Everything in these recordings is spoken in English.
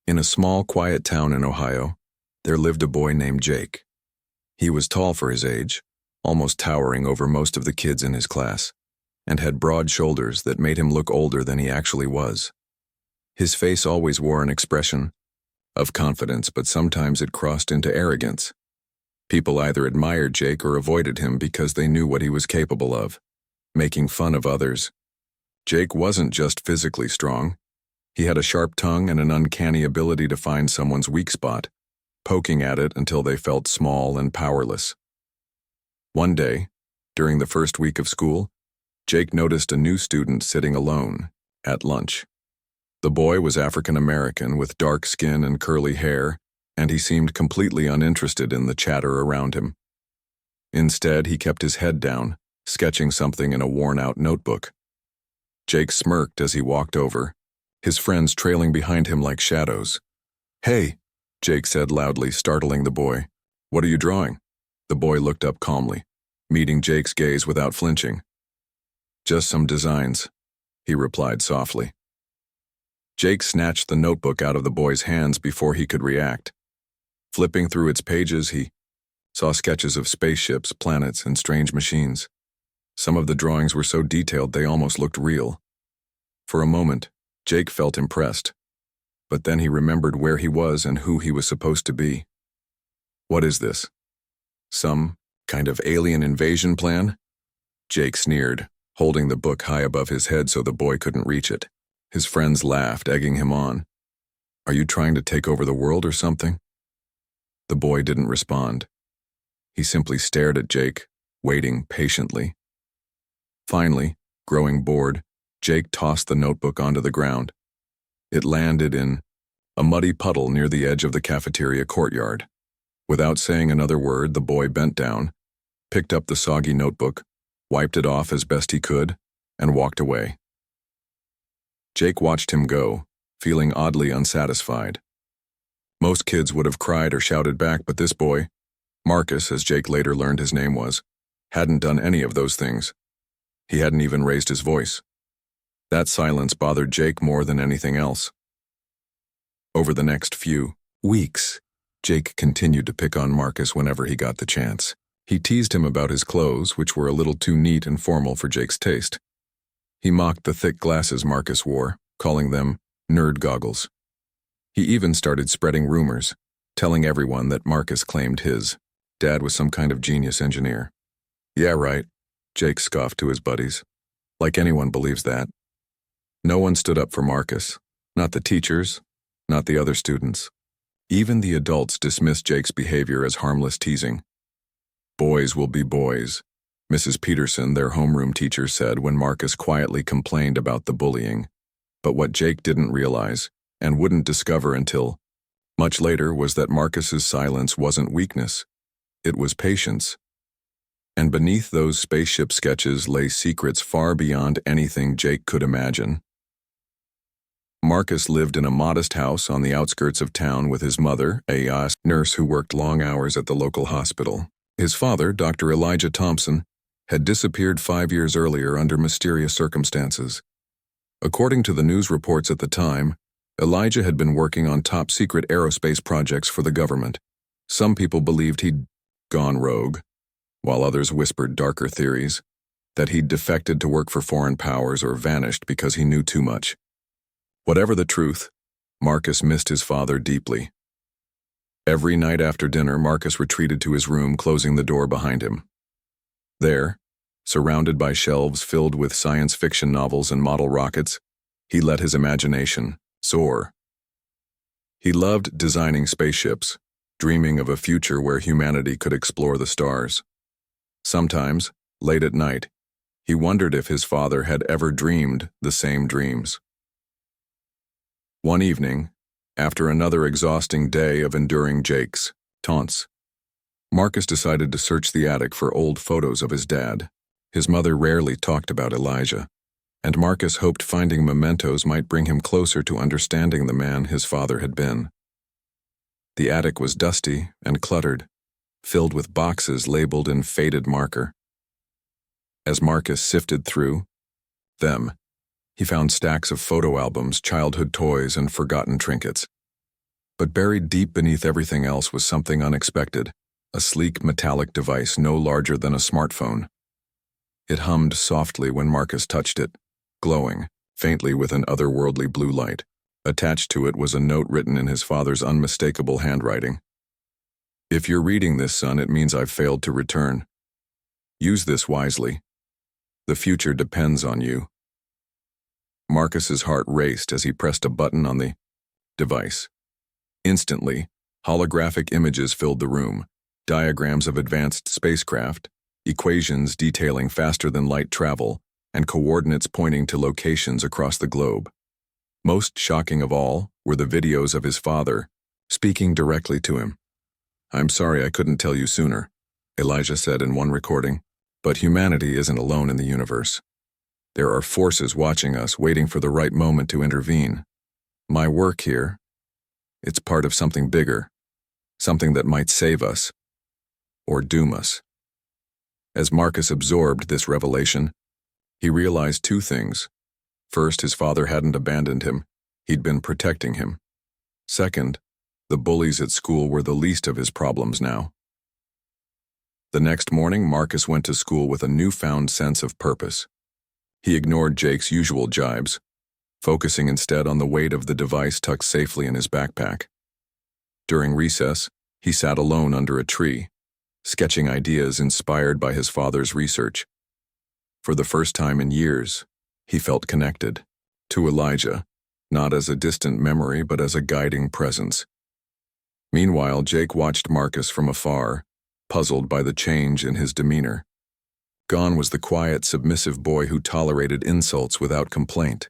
In a small, quiet town in Ohio, there lived a boy named Jake. He was tall for his age, almost towering over most of the kids in his class, and had broad shoulders that made him look older than he actually was. His face always wore an expression of confidence, but sometimes it crossed into arrogance. People either admired Jake or avoided him because they knew what he was capable of, making fun of others. Jake wasn't just physically strong. He had a sharp tongue and an uncanny ability to find someone's weak spot, poking at it until they felt small and powerless. One day, during the first week of school, Jake noticed a new student sitting alone at lunch. The boy was African American with dark skin and curly hair, and he seemed completely uninterested in the chatter around him. Instead, he kept his head down, sketching something in a worn-out notebook. Jake smirked as he walked over, his friends trailing behind him like shadows. "Hey," Jake said loudly, startling the boy. "What are you drawing?" The boy looked up calmly, meeting Jake's gaze without flinching. "Just some designs," he replied softly. Jake snatched the notebook out of the boy's hands before he could react. Flipping through its pages, he saw sketches of spaceships, planets, and strange machines. Some of the drawings were so detailed they almost looked real. For a moment, Jake felt impressed, but then he remembered where he was and who he was supposed to be. "What is this? Some kind of alien invasion plan?" Jake sneered, holding the book high above his head so the boy couldn't reach it. His friends laughed, egging him on. "Are you trying to take over the world or something?" The boy didn't respond. He simply stared at Jake, waiting patiently. Finally, growing bored, Jake tossed the notebook onto the ground. It landed in a muddy puddle near the edge of the cafeteria courtyard. Without saying another word, the boy bent down, picked up the soggy notebook, wiped it off as best he could, and walked away. Jake watched him go, feeling oddly unsatisfied. Most kids would have cried or shouted back, but this boy, Marcus, as Jake later learned his name was, hadn't done any of those things. He hadn't even raised his voice. That silence bothered Jake more than anything else. Over the next few weeks, Jake continued to pick on Marcus whenever he got the chance. He teased him about his clothes, which were a little too neat and formal for Jake's taste. He mocked the thick glasses Marcus wore, calling them nerd goggles. He even started spreading rumors, telling everyone that Marcus claimed his dad was some kind of genius engineer. "Yeah, right," Jake scoffed to his buddies. "Like anyone believes that." No one stood up for Marcus, not the teachers, not the other students. Even the adults dismissed Jake's behavior as harmless teasing. "Boys will be boys," Mrs. Peterson, their homeroom teacher, said when Marcus quietly complained about the bullying. But what Jake didn't realize, and wouldn't discover until much later, was that Marcus's silence wasn't weakness. It was patience. And beneath those spaceship sketches lay secrets far beyond anything Jake could imagine. Marcus lived in a modest house on the outskirts of town with his mother, a nurse who worked long hours at the local hospital. His father, Dr. Elijah Thompson, had disappeared 5 years earlier under mysterious circumstances. According to the news reports at the time, Elijah had been working on top-secret aerospace projects for the government. Some people believed he'd gone rogue, while others whispered darker theories, that he'd defected to work for foreign powers or vanished because he knew too much. Whatever the truth, Marcus missed his father deeply. Every night after dinner, Marcus retreated to his room, closing the door behind him. There, surrounded by shelves filled with science fiction novels and model rockets, he let his imagination soar. He loved designing spaceships, dreaming of a future where humanity could explore the stars. Sometimes, late at night, he wondered if his father had ever dreamed the same dreams. One evening, after another exhausting day of enduring Jake's taunts, Marcus decided to search the attic for old photos of his dad. His mother rarely talked about Elijah, and Marcus hoped finding mementos might bring him closer to understanding the man his father had been. The attic was dusty and cluttered, filled with boxes labeled in faded marker. As Marcus sifted through them, he found stacks of photo albums, childhood toys, and forgotten trinkets. But buried deep beneath everything else was something unexpected, a sleek metallic device no larger than a smartphone. It hummed softly when Marcus touched it, glowing, faintly with an otherworldly blue light. Attached to it was a note written in his father's unmistakable handwriting. "If you're reading this, son, it means I've failed to return. Use this wisely. The future depends on you." Marcus's heart raced as he pressed a button on the device. Instantly, holographic images filled the room, diagrams of advanced spacecraft, equations detailing faster-than-light travel, and coordinates pointing to locations across the globe. Most shocking of all were the videos of his father, speaking directly to him. "I'm sorry I couldn't tell you sooner," Elijah said in one recording, "but humanity isn't alone in the universe. There are forces watching us, waiting for the right moment to intervene. My work here, it's part of something bigger, something that might save us, or doom us." As Marcus absorbed this revelation, he realized two things. First, his father hadn't abandoned him. He'd been protecting him. Second, the bullies at school were the least of his problems now. The next morning, Marcus went to school with a newfound sense of purpose. He ignored Jake's usual jibes, focusing instead on the weight of the device tucked safely in his backpack. During recess, he sat alone under a tree, sketching ideas inspired by his father's research. For the first time in years, he felt connected to Elijah, not as a distant memory but as a guiding presence. Meanwhile, Jake watched Marcus from afar, puzzled by the change in his demeanor. Gone was the quiet, submissive boy who tolerated insults without complaint.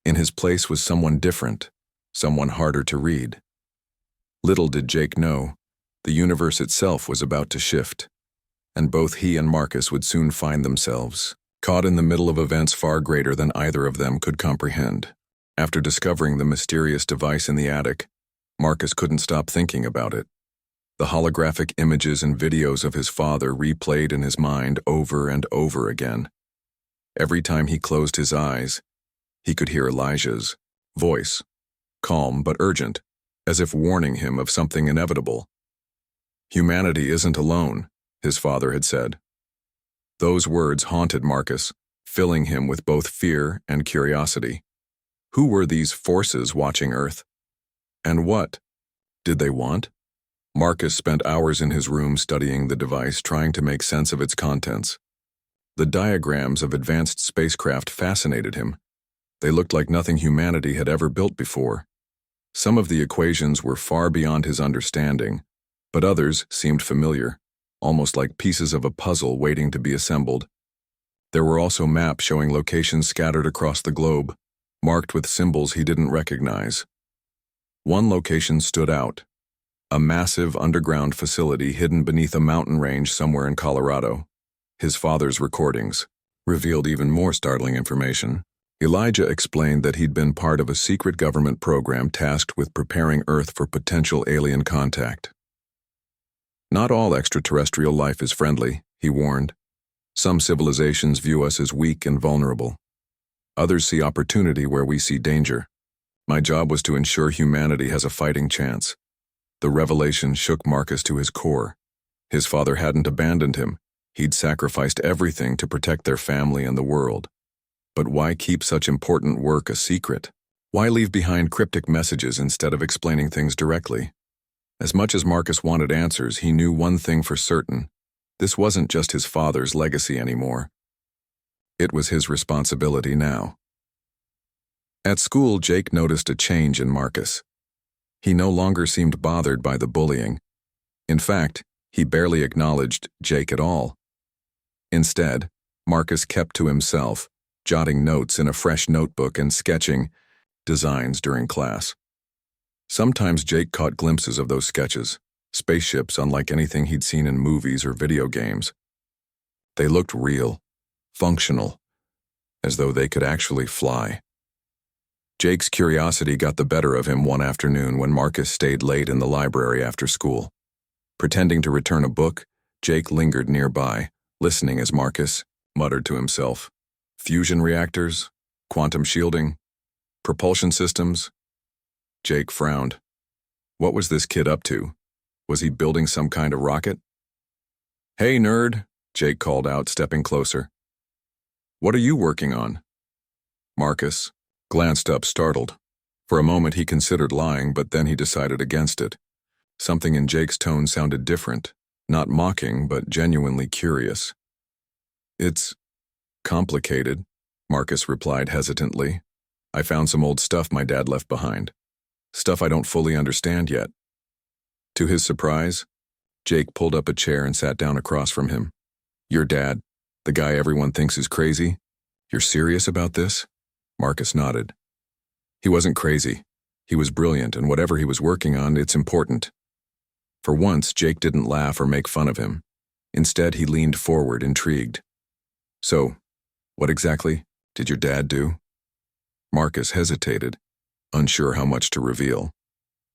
In his place was someone different, someone harder to read. Little did Jake know, the universe itself was about to shift, and both he and Marcus would soon find themselves caught in the middle of events far greater than either of them could comprehend. After discovering the mysterious device in the attic, Marcus couldn't stop thinking about it. The holographic images and videos of his father replayed in his mind over and over again. Every time he closed his eyes, he could hear Elijah's voice, calm but urgent, as if warning him of something inevitable. "Humanity isn't alone," his father had said. Those words haunted Marcus, filling him with both fear and curiosity. Who were these forces watching Earth? And what did they want? Marcus spent hours in his room studying the device, trying to make sense of its contents. The diagrams of advanced spacecraft fascinated him. They looked like nothing humanity had ever built before. Some of the equations were far beyond his understanding, but others seemed familiar, almost like pieces of a puzzle waiting to be assembled. There were also maps showing locations scattered across the globe, marked with symbols he didn't recognize. One location stood out, a massive underground facility hidden beneath a mountain range somewhere in Colorado. His father's recordings revealed even more startling information. Elijah explained that he'd been part of a secret government program tasked with preparing Earth for potential alien contact. "Not all extraterrestrial life is friendly," he warned. "Some civilizations view us as weak and vulnerable. Others see opportunity where we see danger. My job was to ensure humanity has a fighting chance." The revelation shook Marcus to his core. His father hadn't abandoned him. He'd sacrificed everything to protect their family and the world. But why keep such important work a secret? Why leave behind cryptic messages instead of explaining things directly? As much as Marcus wanted answers, he knew one thing for certain. This wasn't just his father's legacy anymore. It was his responsibility now. At school, Jake noticed a change in Marcus. He no longer seemed bothered by the bullying. In fact, he barely acknowledged Jake at all. Instead, Marcus kept to himself, jotting notes in a fresh notebook and sketching designs during class. Sometimes Jake caught glimpses of those sketches, spaceships unlike anything he'd seen in movies or video games. They looked real, functional, as though they could actually fly. Jake's curiosity got the better of him one afternoon when Marcus stayed late in the library after school. Pretending to return a book, Jake lingered nearby, listening as Marcus muttered to himself. Fusion reactors, quantum shielding, propulsion systems. Jake frowned. What was this kid up to? Was he building some kind of rocket? "Hey, nerd," Jake called out, stepping closer. "What are you working on?" Marcus glanced up, startled. For a moment he considered lying, but then he decided against it. Something in Jake's tone sounded different, not mocking, but genuinely curious. "It's complicated," Marcus replied hesitantly. "I found some old stuff my dad left behind. Stuff I don't fully understand yet." To his surprise, Jake pulled up a chair and sat down across from him. "Your dad, the guy everyone thinks is crazy? You're serious about this?" Marcus nodded. "He wasn't crazy. He was brilliant, and whatever he was working on, it's important." For once, Jake didn't laugh or make fun of him. Instead, he leaned forward, intrigued. "So, what exactly did your dad do?" Marcus hesitated, unsure how much to reveal.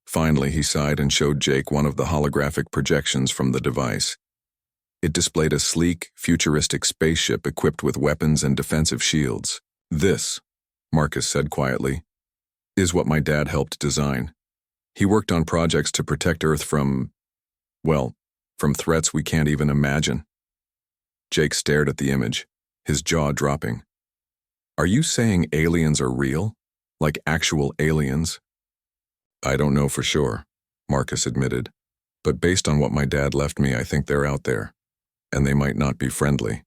Finally, he sighed and showed Jake one of the holographic projections from the device. It displayed a sleek, futuristic spaceship equipped with weapons and defensive shields. "This," Marcus said quietly, "is what my dad helped design. He worked on projects to protect Earth from, well, from threats we can't even imagine." Jake stared at the image, his jaw dropping. "Are you saying aliens are real? Like actual aliens?" "I don't know for sure," Marcus admitted, "but based on what my dad left me, I think they're out there, and they might not be friendly."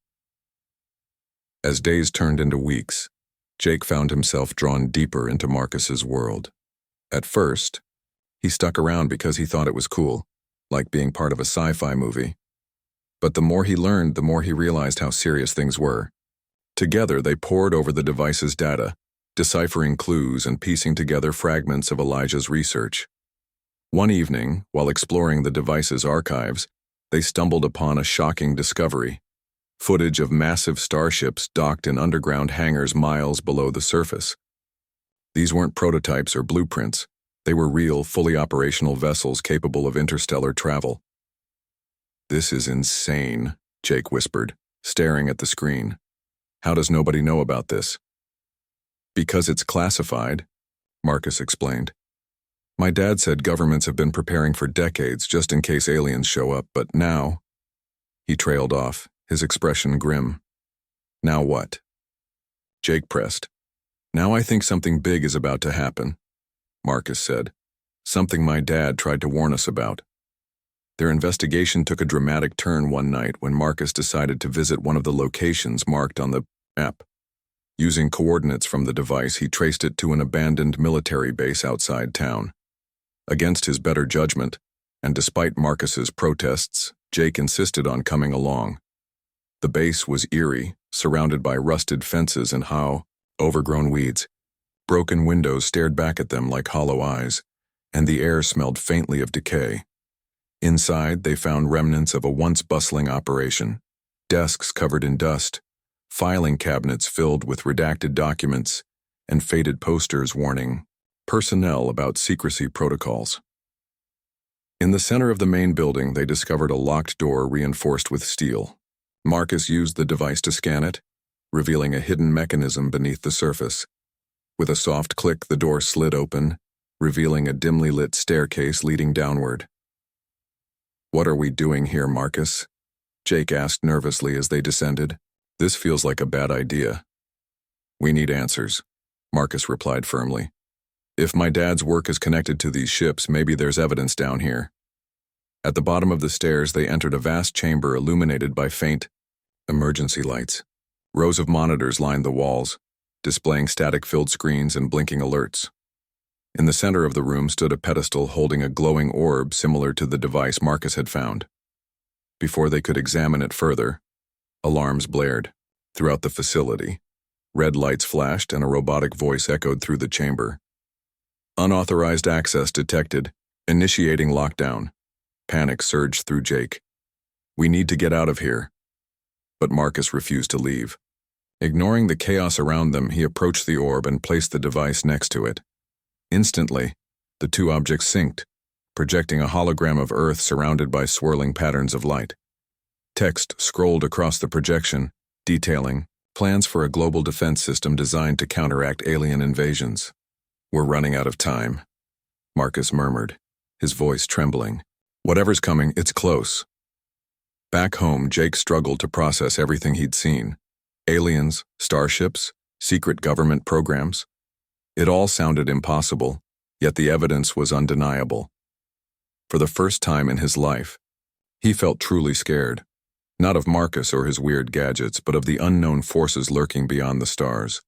As days turned into weeks, Jake found himself drawn deeper into Marcus's world. At first, he stuck around because he thought it was cool, like being part of a sci-fi movie. But the more he learned, the more he realized how serious things were. Together, they pored over the device's data, deciphering clues and piecing together fragments of Elijah's research. One evening, while exploring the device's archives, they stumbled upon a shocking discovery: footage of massive starships docked in underground hangars miles below the surface. These weren't prototypes or blueprints. They were real, fully operational vessels capable of interstellar travel. "This is insane," Jake whispered, staring at the screen. "How does nobody know about this?" "Because it's classified," Marcus explained. "My dad said governments have been preparing for decades just in case aliens show up, but now—" He trailed off, his expression grim. "Now what?" Jake pressed. "Now I think something big is about to happen," Marcus said. "Something my dad tried to warn us about." Their investigation took a dramatic turn one night when Marcus decided to visit one of the locations marked on the map. Using coordinates from the device, he traced it to an abandoned military base outside town. Against his better judgment, and despite Marcus's protests, Jake insisted on coming along. The base was eerie, surrounded by rusted fences and overgrown weeds. Broken windows stared back at them like hollow eyes, and the air smelled faintly of decay. Inside, they found remnants of a once bustling operation: desks covered in dust, filing cabinets filled with redacted documents, and faded posters warning personnel about secrecy protocols. In the center of the main building, they discovered a locked door reinforced with steel. Marcus used the device to scan it, revealing a hidden mechanism beneath the surface. With a soft click, the door slid open, revealing a dimly lit staircase leading downward. "What are we doing here, Marcus?" Jake asked nervously as they descended. "This feels like a bad idea." "We need answers," Marcus replied firmly. "If my dad's work is connected to these ships, maybe there's evidence down here." At the bottom of the stairs, they entered a vast chamber illuminated by faint emergency lights. Rows of monitors lined the walls, displaying static-filled screens and blinking alerts. In the center of the room stood a pedestal holding a glowing orb similar to the device Marcus had found. Before they could examine it further, alarms blared throughout the facility. Red lights flashed and a robotic voice echoed through the chamber. "Unauthorized access detected. Initiating lockdown." Panic surged through Jake. "We need to get out of here." But Marcus refused to leave. Ignoring the chaos around them, he approached the orb and placed the device next to it. Instantly, the two objects synced, projecting a hologram of Earth surrounded by swirling patterns of light. Text scrolled across the projection, detailing plans for a global defense system designed to counteract alien invasions. "We're running out of time," Marcus murmured, his voice trembling. "Whatever's coming, it's close." Back home, Jake struggled to process everything he'd seen. Aliens, starships, secret government programs. It all sounded impossible, yet the evidence was undeniable. For the first time in his life, he felt truly scared. Not of Marcus or his weird gadgets, but of the unknown forces lurking beyond the stars.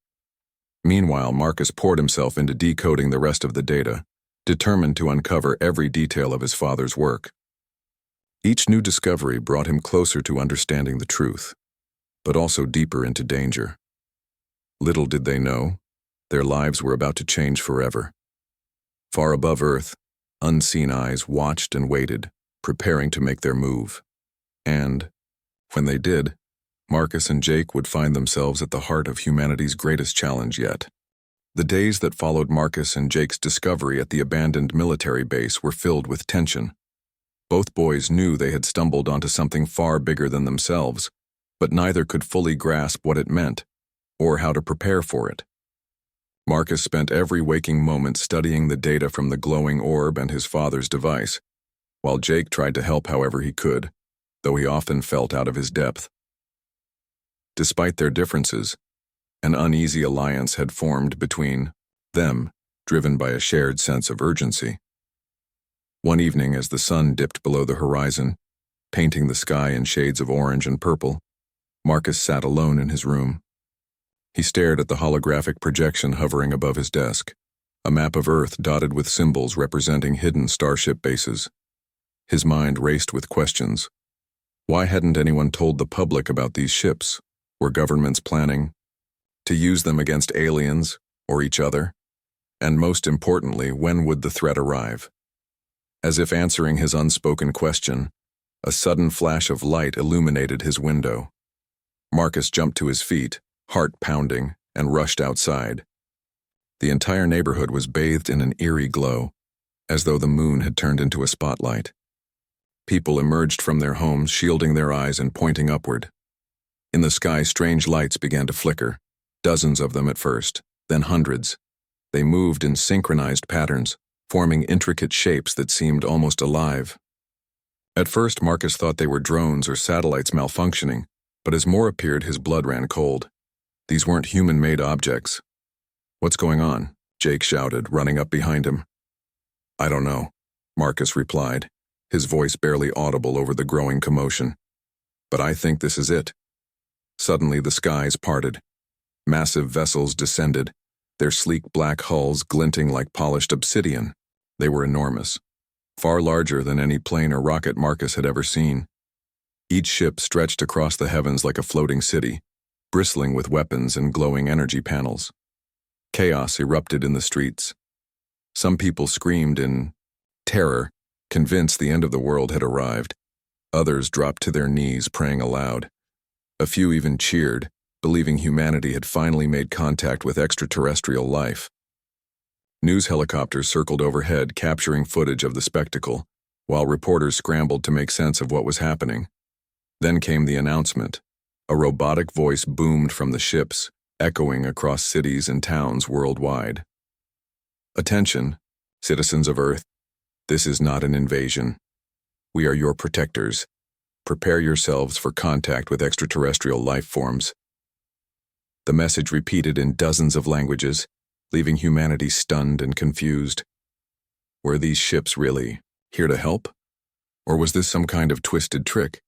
Meanwhile, Marcus poured himself into decoding the rest of the data, determined to uncover every detail of his father's work. Each new discovery brought him closer to understanding the truth, but also deeper into danger. Little did they know, their lives were about to change forever. Far above Earth, unseen eyes watched and waited, preparing to make their move. And, when they did, Marcus and Jake would find themselves at the heart of humanity's greatest challenge yet. The days that followed Marcus and Jake's discovery at the abandoned military base were filled with tension. Both boys knew they had stumbled onto something far bigger than themselves, but neither could fully grasp what it meant, or how to prepare for it. Marcus spent every waking moment studying the data from the glowing orb and his father's device, while Jake tried to help however he could, though he often felt out of his depth. Despite their differences, an uneasy alliance had formed between them, driven by a shared sense of urgency. One evening, as the sun dipped below the horizon, painting the sky in shades of orange and purple, Marcus sat alone in his room. He stared at the holographic projection hovering above his desk, a map of Earth dotted with symbols representing hidden starship bases. His mind raced with questions. Why hadn't anyone told the public about these ships? Were governments planning to use them against aliens or each other? And most importantly, when would the threat arrive? As if answering his unspoken question, a sudden flash of light illuminated his window. Marcus jumped to his feet, heart pounding, and rushed outside. The entire neighborhood was bathed in an eerie glow, as though the moon had turned into a spotlight. People emerged from their homes, shielding their eyes and pointing upward. In the sky, strange lights began to flicker, dozens of them at first, then hundreds. They moved in synchronized patterns, forming intricate shapes that seemed almost alive. At first, Marcus thought they were drones or satellites malfunctioning, but as more appeared, his blood ran cold. These weren't human-made objects. "What's going on?" Jake shouted, running up behind him. "I don't know," Marcus replied, his voice barely audible over the growing commotion. "But I think this is it." Suddenly the skies parted. Massive vessels descended, their sleek black hulls glinting like polished obsidian. They were enormous, far larger than any plane or rocket Marcus had ever seen. Each ship stretched across the heavens like a floating city, bristling with weapons and glowing energy panels. Chaos erupted in the streets. Some people screamed in terror, convinced the end of the world had arrived. Others dropped to their knees, praying aloud. A few even cheered, believing humanity had finally made contact with extraterrestrial life. News helicopters circled overhead, capturing footage of the spectacle, while reporters scrambled to make sense of what was happening. Then came the announcement. A robotic voice boomed from the ships, echoing across cities and towns worldwide. "Attention, citizens of Earth. This is not an invasion. We are your protectors. Prepare yourselves for contact with extraterrestrial life forms." The message repeated in dozens of languages, leaving humanity stunned and confused. Were these ships really here to help? Or was this some kind of twisted trick?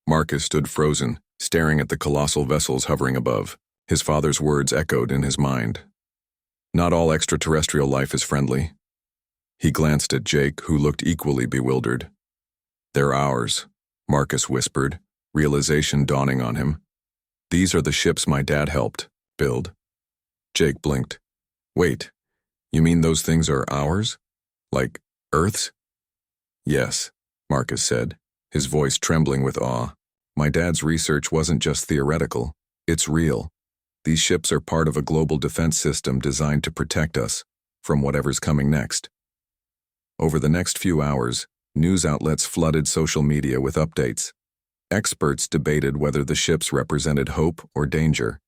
Marcus stood frozen, staring at the colossal vessels hovering above. His father's words echoed in his mind. "Not all extraterrestrial life is friendly." He glanced at Jake, who looked equally bewildered. "They're ours," Marcus whispered, realization dawning on him. "These are the ships my dad helped build." Jake blinked. "Wait, you mean those things are ours? Like Earth's?" "Yes," Marcus said, his voice trembling with awe. "My dad's research wasn't just theoretical, it's real. These ships are part of a global defense system designed to protect us from whatever's coming next." Over the next few hours, news outlets flooded social media with updates. Experts debated whether the ships represented hope or danger.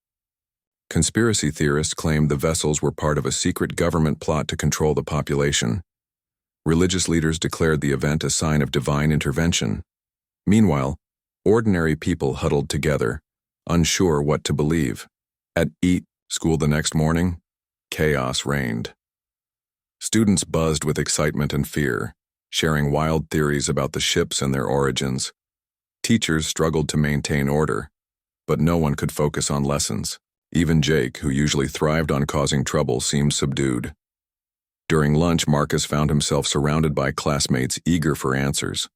Conspiracy theorists claimed the vessels were part of a secret government plot to control the population. Religious leaders declared the event a sign of divine intervention. Meanwhile, ordinary people huddled together, unsure what to believe. At school the next morning, chaos reigned. Students buzzed with excitement and fear, sharing wild theories about the ships and their origins. Teachers struggled to maintain order, but no one could focus on lessons. Even Jake, who usually thrived on causing trouble, seemed subdued. During lunch, Marcus found himself surrounded by classmates eager for answers.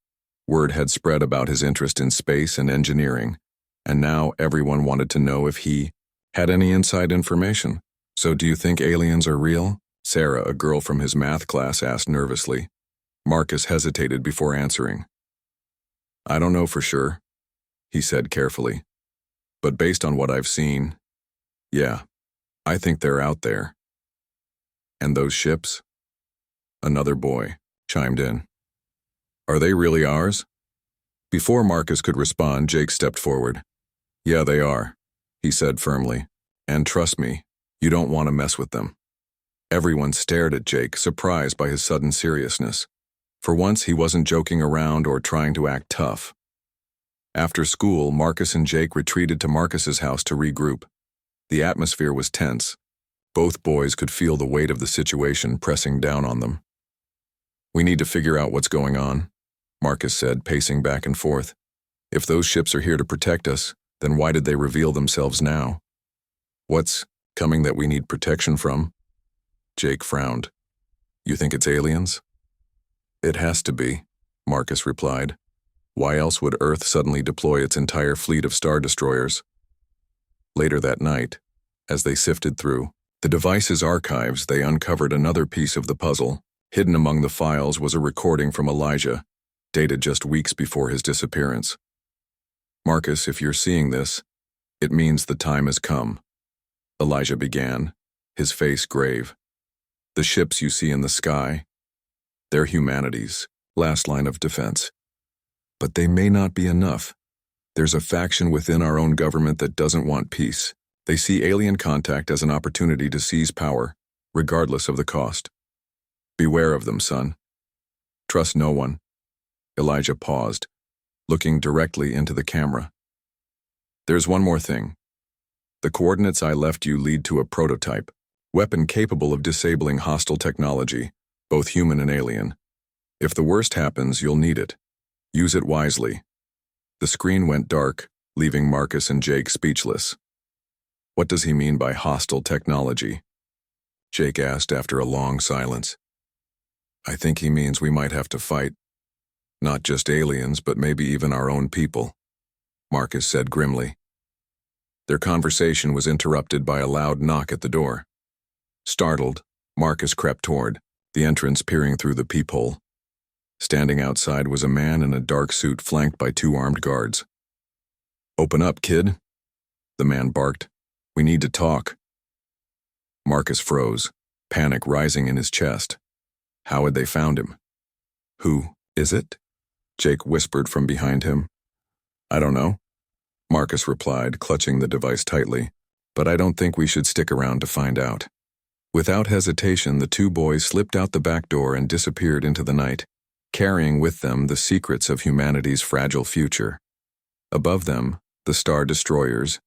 Word had spread about his interest in space and engineering, and now everyone wanted to know if he had any inside information. "So do you think aliens are real?" Sarah, a girl from his math class, asked nervously. Marcus hesitated before answering. "I don't know for sure," he said carefully. "But based on what I've seen, yeah, I think they're out there." "And those ships?" Another boy chimed in. "Are they really ours?" Before Marcus could respond, Jake stepped forward. "Yeah, they are," he said firmly. "And trust me, you don't want to mess with them." Everyone stared at Jake, surprised by his sudden seriousness. For once, he wasn't joking around or trying to act tough. After school, Marcus and Jake retreated to Marcus's house to regroup. The atmosphere was tense. Both boys could feel the weight of the situation pressing down on them. "We need to figure out what's going on," Marcus said, pacing back and forth. "If those ships are here to protect us, then why did they reveal themselves now? What's coming that we need protection from?" Jake frowned. "You think it's aliens?" "It has to be," Marcus replied. "Why else would Earth suddenly deploy its entire fleet of star destroyers?" Later that night, as they sifted through the device's archives, they uncovered another piece of the puzzle. Hidden among the files was a recording from Elijah, dated just weeks before his disappearance. "Marcus, if you're seeing this, it means the time has come," Elijah began, his face grave. "The ships you see in the sky, they're humanity's last line of defense. But they may not be enough. There's a faction within our own government that doesn't want peace. They see alien contact as an opportunity to seize power, regardless of the cost. Beware of them, son. Trust no one." Elijah paused, looking directly into the camera. "There's one more thing. The coordinates I left you lead to a prototype, weapon capable of disabling hostile technology, both human and alien. If the worst happens, you'll need it. Use it wisely." The screen went dark, leaving Marcus and Jake speechless. "What does he mean by hostile technology?" Jake asked after a long silence. "I think he means we might have to fight. Not just aliens, but maybe even our own people," Marcus said grimly. Their conversation was interrupted by a loud knock at the door. Startled, Marcus crept toward the entrance, peering through the peephole. Standing outside was a man in a dark suit flanked by 2 armed guards. "Open up, kid," the man barked. "We need to talk." Marcus froze, panic rising in his chest. How had they found him? "Who is it?" Jake whispered from behind him. "I don't know," Marcus replied, clutching the device tightly. "But I don't think we should stick around to find out." Without hesitation, the 2 boys slipped out the back door and disappeared into the night, carrying with them the secrets of humanity's fragile future. Above them, the star destroyers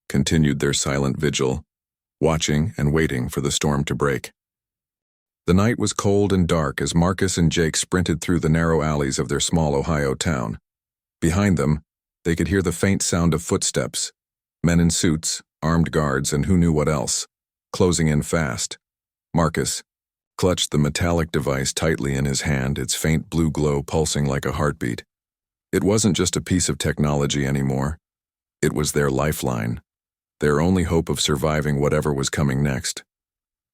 continued their silent vigil, watching and waiting for the storm to break. The night was cold and dark as Marcus and Jake sprinted through the narrow alleys of their small Ohio town. Behind them, they could hear the faint sound of footsteps, men in suits, armed guards, and who knew what else, closing in fast. Marcus clutched the metallic device tightly in his hand, its faint blue glow pulsing like a heartbeat. It wasn't just a piece of technology anymore. It was their lifeline, their only hope of surviving whatever was coming next.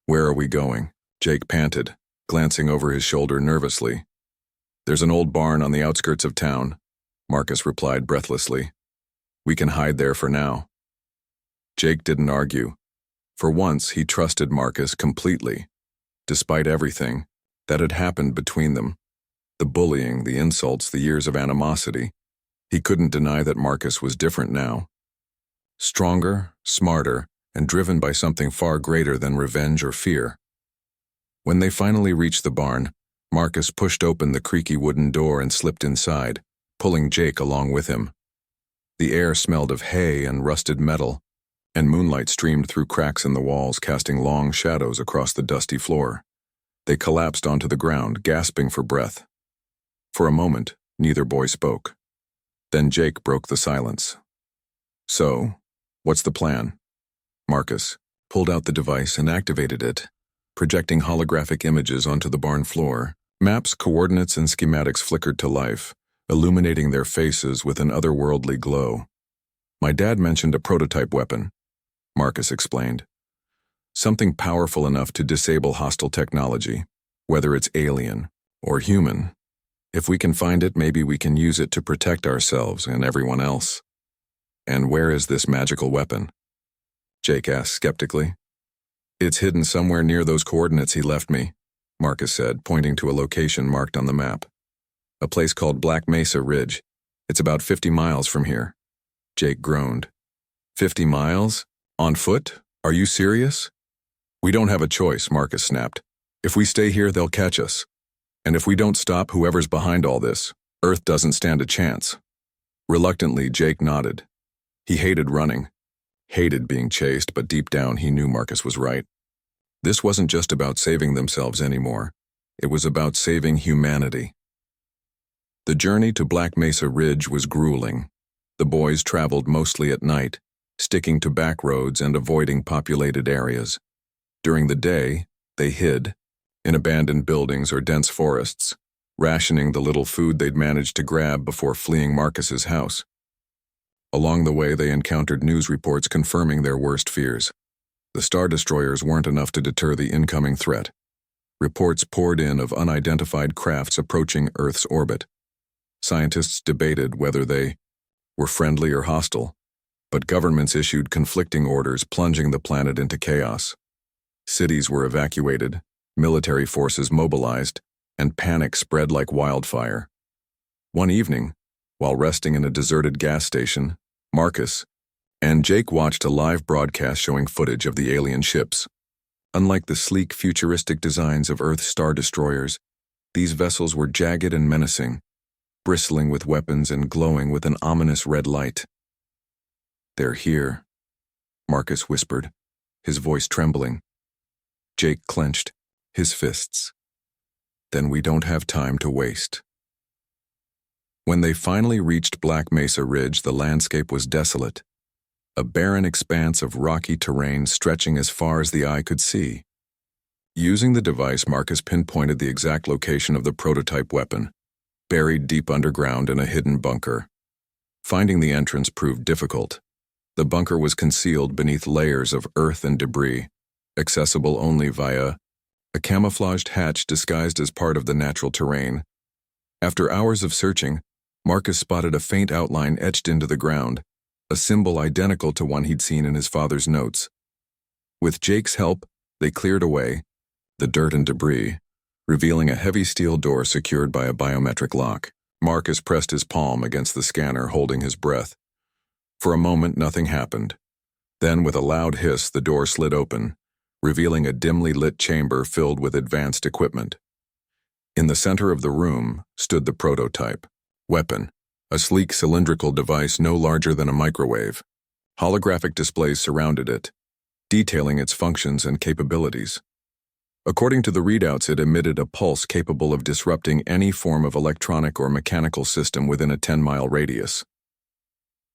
"Where are we going?" Jake panted, glancing over his shoulder nervously. "There's an old barn on the outskirts of town," Marcus replied breathlessly. "We can hide there for now." Jake didn't argue. For once, he trusted Marcus completely. Despite everything that had happened between them, the bullying, the insults, the years of animosity, he couldn't deny that Marcus was different now. Stronger, smarter, and driven by something far greater than revenge or fear. When they finally reached the barn, Marcus pushed open the creaky wooden door and slipped inside, pulling Jake along with him. The air smelled of hay and rusted metal, and moonlight streamed through cracks in the walls, casting long shadows across the dusty floor. They collapsed onto the ground, gasping for breath. For a moment, neither boy spoke. Then Jake broke the silence. "So, what's the plan?" Marcus pulled out the device and activated it, projecting holographic images onto the barn floor. Maps, coordinates, and schematics flickered to life, illuminating their faces with an otherworldly glow. "My dad mentioned a prototype weapon," Marcus explained. "Something powerful enough to disable hostile technology, whether it's alien or human. If we can find it, maybe we can use it to protect ourselves and everyone else." "And where is this magical weapon?" Jake asked skeptically. "It's hidden somewhere near those coordinates he left me," Marcus said, pointing to a location marked on the map. "A place called Black Mesa Ridge. It's about 50 miles from here." Jake groaned. 50 miles? On foot? Are you serious?" "We don't have a choice," Marcus snapped. "If we stay here, they'll catch us. And if we don't stop whoever's behind all this, Earth doesn't stand a chance." Reluctantly, Jake nodded. He hated running, hated being chased, but deep down he knew Marcus was right. This wasn't just about saving themselves anymore. It was about saving humanity. The journey to Black Mesa Ridge was grueling. The boys traveled mostly at night, sticking to back roads and avoiding populated areas. During the day, they hid in abandoned buildings or dense forests, rationing the little food they'd managed to grab before fleeing Marcus's house. Along the way, they encountered news reports confirming their worst fears. The Star Destroyers weren't enough to deter the incoming threat. Reports poured in of unidentified crafts approaching Earth's orbit. Scientists debated whether they were friendly or hostile, but governments issued conflicting orders, plunging the planet into chaos. Cities were evacuated, military forces mobilized, and panic spread like wildfire. One evening, while resting in a deserted gas station, Marcus and Jake watched a live broadcast showing footage of the alien ships. Unlike the sleek, futuristic designs of Earth's Star Destroyers, these vessels were jagged and menacing, bristling with weapons and glowing with an ominous red light. "They're here," Marcus whispered, his voice trembling. Jake clenched his fists. "Then we don't have time to waste." When they finally reached Black Mesa Ridge, the landscape was desolate, a barren expanse of rocky terrain stretching as far as the eye could see. Using the device, Marcus pinpointed the exact location of the prototype weapon, buried deep underground in a hidden bunker. Finding the entrance proved difficult. The bunker was concealed beneath layers of earth and debris, accessible only via a camouflaged hatch disguised as part of the natural terrain. After hours of searching, Marcus spotted a faint outline etched into the ground, a symbol identical to one he'd seen in his father's notes. With Jake's help, they cleared away the dirt and debris, revealing a heavy steel door secured by a biometric lock. Marcus pressed his palm against the scanner, holding his breath. For a moment, nothing happened. Then, with a loud hiss, the door slid open, revealing a dimly lit chamber filled with advanced equipment. In the center of the room stood the prototype weapon, a sleek cylindrical device no larger than a microwave. Holographic displays surrounded it, detailing its functions and capabilities. According to the readouts, it emitted a pulse capable of disrupting any form of electronic or mechanical system within a 10-mile radius.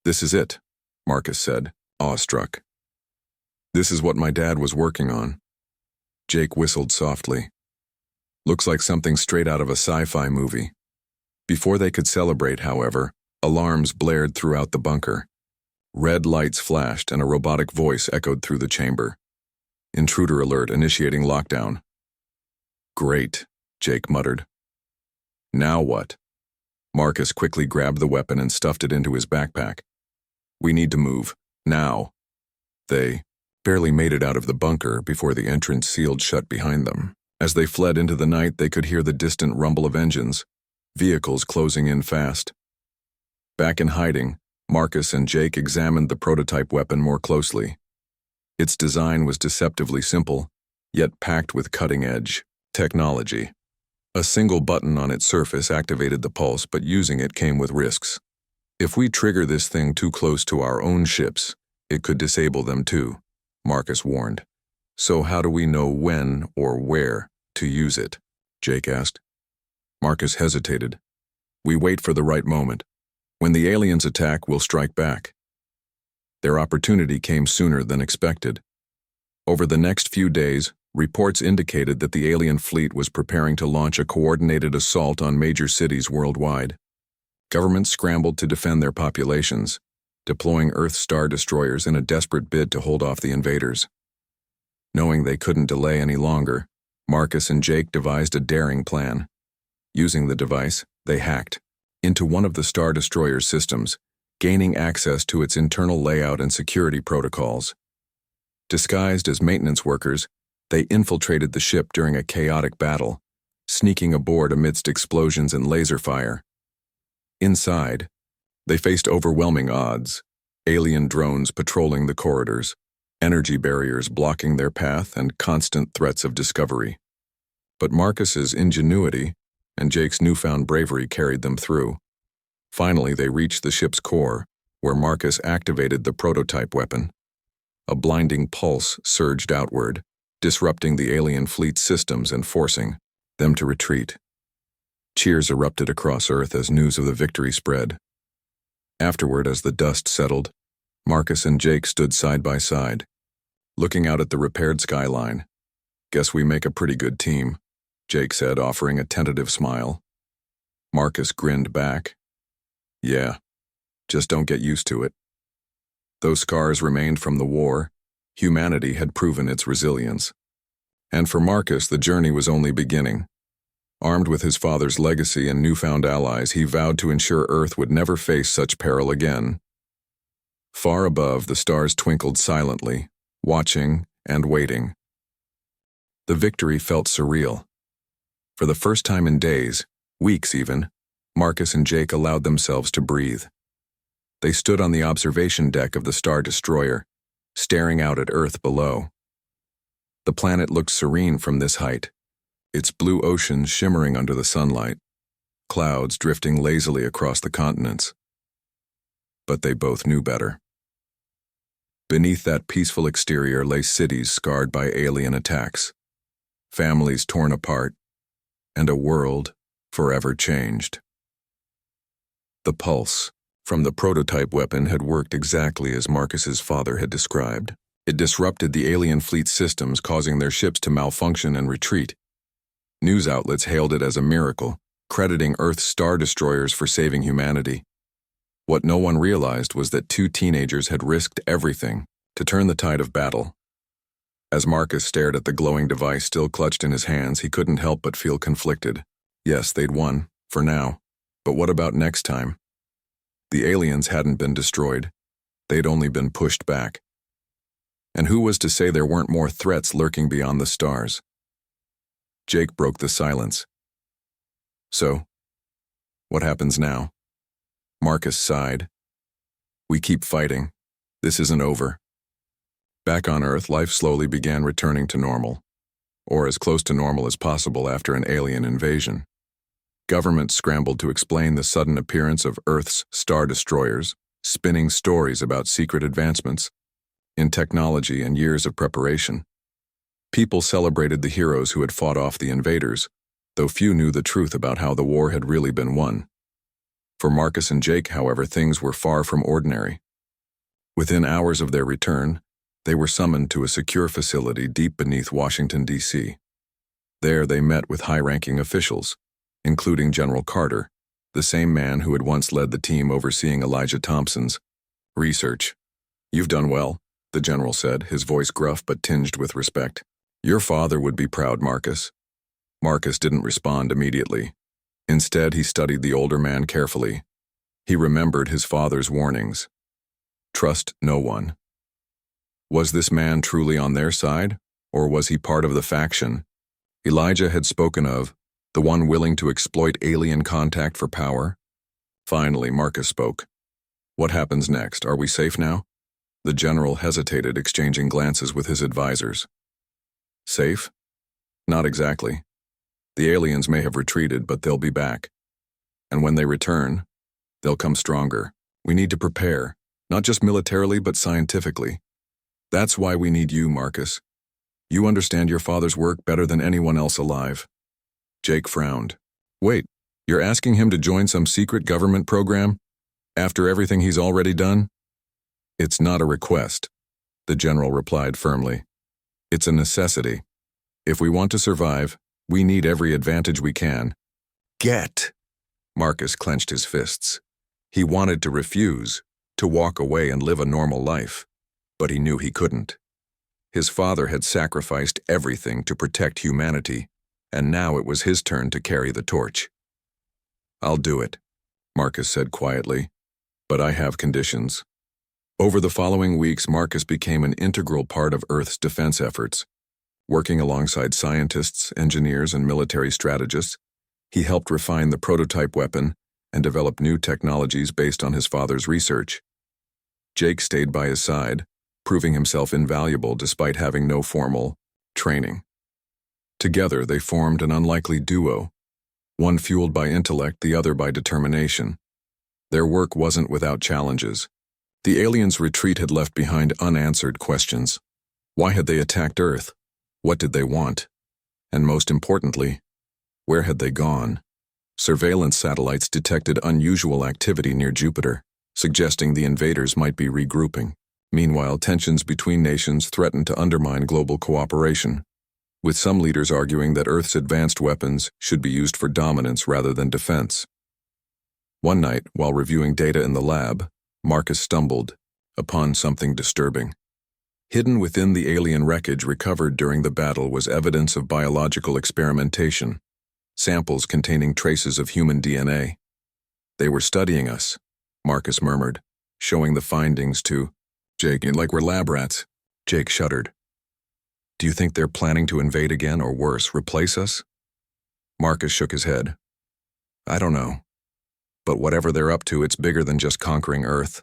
"This is it," Marcus said, awestruck. "This is what my dad was working on." Jake whistled softly. "Looks like something straight out of a sci-fi movie." Before they could celebrate, however, alarms blared throughout the bunker. Red lights flashed and a robotic voice echoed through the chamber. "Intruder alert, initiating lockdown." "Great," Jake muttered. "Now what?" Marcus quickly grabbed the weapon and stuffed it into his backpack. "We need to move, now." They barely made it out of the bunker before the entrance sealed shut behind them. As they fled into the night, they could hear the distant rumble of engines, vehicles closing in fast. Back in hiding, Marcus and Jake examined the prototype weapon more closely. Its design was deceptively simple, yet packed with cutting-edge technology. A single button on its surface activated the pulse, but using it came with risks. If we trigger this thing too close to our own ships, it could disable them too, Marcus warned. So how do we know when or where to use it? Jake asked. Marcus hesitated. We wait for the right moment. When the aliens attack, we'll strike back. Their opportunity came sooner than expected. Over the next few days, reports indicated that the alien fleet was preparing to launch a coordinated assault on major cities worldwide. Governments scrambled to defend their populations, deploying Earth Star Destroyers in a desperate bid to hold off the invaders. Knowing they couldn't delay any longer, Marcus and Jake devised a daring plan. Using the device, they hacked into one of the Star Destroyer's systems, gaining access to its internal layout and security protocols. Disguised as maintenance workers, they infiltrated the ship during a chaotic battle, sneaking aboard amidst explosions and laser fire. Inside, they faced overwhelming odds, alien drones patrolling the corridors, energy barriers blocking their path, and constant threats of discovery. But Marcus's ingenuity and Jake's newfound bravery carried them through. Finally, they reached the ship's core, where Marcus activated the prototype weapon. A blinding pulse surged outward, disrupting the alien fleet's systems and forcing them to retreat. Cheers erupted across Earth as news of the victory spread. Afterward, as the dust settled, Marcus and Jake stood side by side, looking out at the repaired skyline. Guess we make a pretty good team, Jake said, offering a tentative smile. Marcus grinned back. Yeah, just don't get used to it. Though scars remained from the war, humanity had proven its resilience. And for Marcus, the journey was only beginning. Armed with his father's legacy and newfound allies, he vowed to ensure Earth would never face such peril again. Far above, the stars twinkled silently, watching and waiting. The victory felt surreal. For the first time in days, weeks even, Marcus and Jake allowed themselves to breathe. They stood on the observation deck of the Star Destroyer, staring out at Earth below. The planet looked serene from this height, its blue oceans shimmering under the sunlight, clouds drifting lazily across the continents. But they both knew better. Beneath that peaceful exterior lay cities scarred by alien attacks, families torn apart, and a world forever changed. The pulse from the prototype weapon had worked exactly as Marcus's father had described. It disrupted the alien fleet's systems, causing their ships to malfunction and retreat. News outlets hailed it as a miracle, crediting Earth's Star Destroyers for saving humanity. What no one realized was that two teenagers had risked everything to turn the tide of battle. As Marcus stared at the glowing device still clutched in his hands, he couldn't help but feel conflicted. Yes, they'd won, for now. But what about next time? The aliens hadn't been destroyed. They'd only been pushed back. And who was to say there weren't more threats lurking beyond the stars? Jake broke the silence. So, what happens now? Marcus sighed. We keep fighting. This isn't over. Back on Earth, life slowly began returning to normal, or as close to normal as possible after an alien invasion. Governments scrambled to explain the sudden appearance of Earth's Star Destroyers, spinning stories about secret advancements in technology and years of preparation. People celebrated the heroes who had fought off the invaders, though few knew the truth about how the war had really been won. For Marcus and Jake, however, things were far from ordinary. Within hours of their return, they were summoned to a secure facility deep beneath Washington, D.C. There they met with high-ranking officials, including General Carter, the same man who had once led the team overseeing Elijah Thompson's research. You've done well, the general said, his voice gruff but tinged with respect. Your father would be proud, Marcus. Marcus didn't respond immediately. Instead, he studied the older man carefully. He remembered his father's warnings. Trust no one. Was this man truly on their side, or was he part of the faction Elijah had spoken of, the one willing to exploit alien contact for power? Finally, Marcus spoke. What happens next? Are we safe now? The general hesitated, exchanging glances with his advisors. Safe? Not exactly. The aliens may have retreated, but they'll be back. And when they return, they'll come stronger. We need to prepare, not just militarily, but scientifically. That's why we need you, Marcus. You understand your father's work better than anyone else alive. Jake frowned. Wait, you're asking him to join some secret government program? After everything he's already done? It's not a request, the general replied firmly. It's a necessity. If we want to survive, we need every advantage we can. Get! Marcus clenched his fists. He wanted to refuse, to walk away and live a normal life, but he knew he couldn't. His father had sacrificed everything to protect humanity, and now it was his turn to carry the torch. I'll do it, Marcus said quietly, but I have conditions. Over the following weeks, Marcus became an integral part of Earth's defense efforts. Working alongside scientists, engineers, and military strategists, he helped refine the prototype weapon and develop new technologies based on his father's research. Jake stayed by his side, proving himself invaluable despite having no formal training. Together, they formed an unlikely duo, one fueled by intellect, the other by determination. Their work wasn't without challenges. The aliens' retreat had left behind unanswered questions. Why had they attacked Earth? What did they want? And most importantly, where had they gone? Surveillance satellites detected unusual activity near Jupiter, suggesting the invaders might be regrouping. Meanwhile, tensions between nations threatened to undermine global cooperation, with some leaders arguing that Earth's advanced weapons should be used for dominance rather than defense. One night, while reviewing data in the lab, Marcus stumbled upon something disturbing. Hidden within the alien wreckage recovered during the battle was evidence of biological experimentation, samples containing traces of human DNA. They were studying us, Marcus murmured, showing the findings to Jake like we're lab rats. Jake shuddered. Do you think they're planning to invade again or worse, replace us? Marcus shook his head. I don't know. But whatever they're up to, it's bigger than just conquering Earth.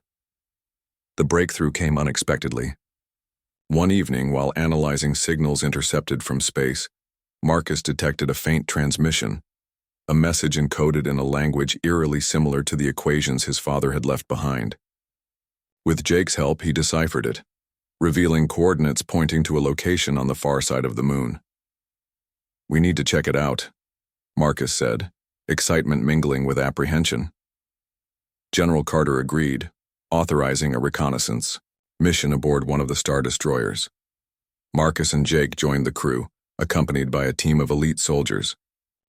The breakthrough came unexpectedly. One evening, while analyzing signals intercepted from space, Marcus detected a faint transmission, a message encoded in a language eerily similar to the equations his father had left behind. With Jake's help, he deciphered it, revealing coordinates pointing to a location on the far side of the moon. We need to check it out, Marcus said, excitement mingling with apprehension. General Carter agreed, authorizing a reconnaissance mission aboard one of the Star Destroyers. Marcus and Jake joined the crew, accompanied by a team of elite soldiers.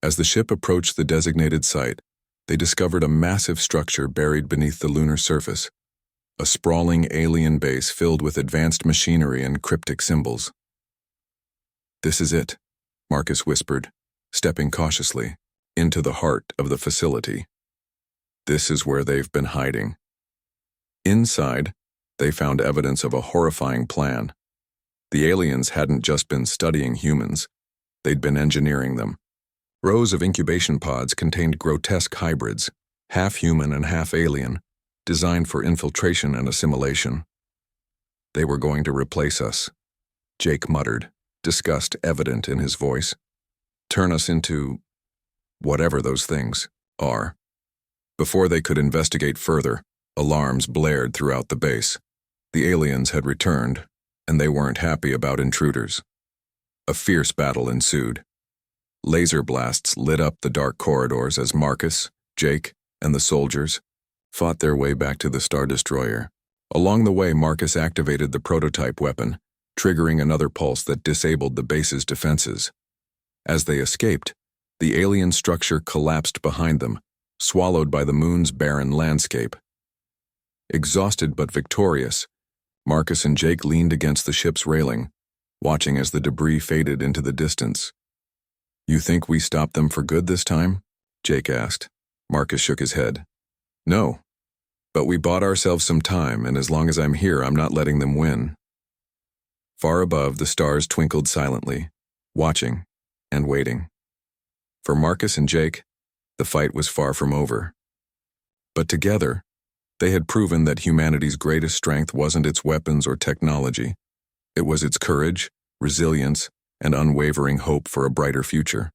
As the ship approached the designated site, they discovered a massive structure buried beneath the lunar surface, a sprawling alien base filled with advanced machinery and cryptic symbols. This is it, Marcus whispered, stepping cautiously into the heart of the facility. This is where they've been hiding. Inside, they found evidence of a horrifying plan. The aliens hadn't just been studying humans, they'd been engineering them. Rows of incubation pods contained grotesque hybrids, half human and half alien, designed for infiltration and assimilation. They were going to replace us, Jake muttered, disgust evident in his voice. Turn us into whatever those things are. Before they could investigate further, alarms blared throughout the base. The aliens had returned, and they weren't happy about intruders. A fierce battle ensued. Laser blasts lit up the dark corridors as Marcus, Jake, and the soldiers fought their way back to the Star Destroyer. Along the way, Marcus activated the prototype weapon, triggering another pulse that disabled the base's defenses. As they escaped, the alien structure collapsed behind them, swallowed by the moon's barren landscape. Exhausted but victorious, Marcus and Jake leaned against the ship's railing, watching as the debris faded into the distance. You think we stopped them for good this time? Jake asked. Marcus shook his head. No, but we bought ourselves some time, and as long as I'm here, I'm not letting them win. Far above, the stars twinkled silently, watching and waiting. For Marcus and Jake, the fight was far from over. But together, they had proven that humanity's greatest strength wasn't its weapons or technology. It was its courage, resilience, and unwavering hope for a brighter future.